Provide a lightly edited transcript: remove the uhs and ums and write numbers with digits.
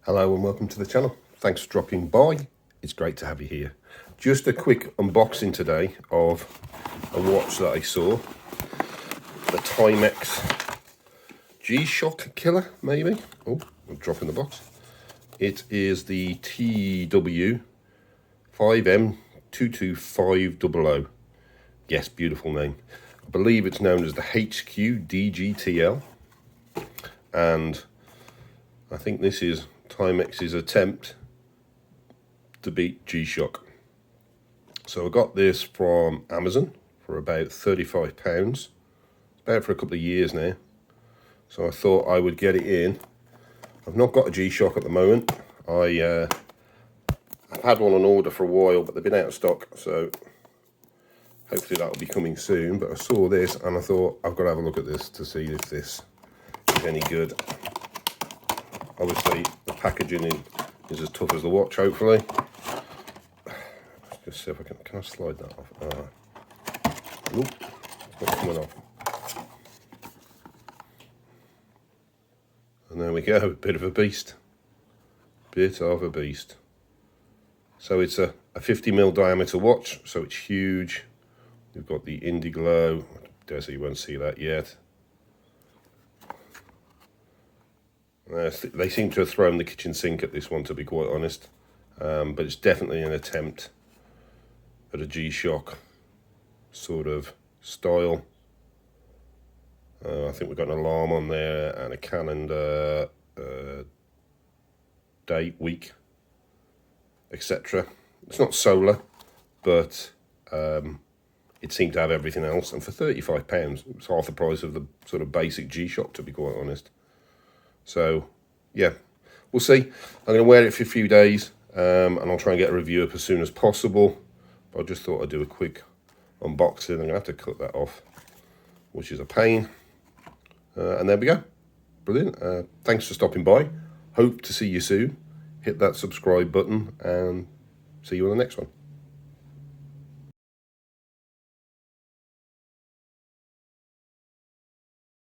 Hello and welcome to the channel. Thanks for dropping by. It's great to have you here. Just a quick unboxing today of a watch that I saw. The TIMEX G-Shock killer, maybe. Oh, I'm dropping the box. It is the TW5M22500. Yes, beautiful name. I believe it's known as the HQ DGTL. And I think this is TIMEX's attempt to beat G-Shock. So I got this from Amazon for about £35. About for a couple of years now. So I thought I would get it in. I've not got a G-Shock at the moment. I've had one on order for a while, but they've been out of stock. So hopefully that will be coming soon. But I saw this and I thought I've got to have a look at this to see if this is any good. Obviously, the packaging is as tough as the watch, hopefully. Let's just see if I can I slide that off? Nope, it's not coming off. And there we go, a bit of a beast. Bit of a beast. So it's a 50mm diameter watch, so it's huge. We've got the Indiglo. I dare say you won't see that yet. They seem to have thrown the kitchen sink at this one, to be quite honest. But it's definitely an attempt at a G-Shock sort of style. I think we've got an alarm on there and a calendar, date, week, etc. It's not solar, but it seemed to have everything else. And for £35, it's half the price of the sort of basic G-Shock, to be quite honest. So, yeah, we'll see. I'm going to wear it for a few days, and I'll try and get a review up as soon as possible. But I just thought I'd do a quick unboxing. I'm going to have to cut that off, which is a pain. And there we go. Brilliant. Thanks for stopping by. Hope to see you soon. Hit that subscribe button, and see you on the next one.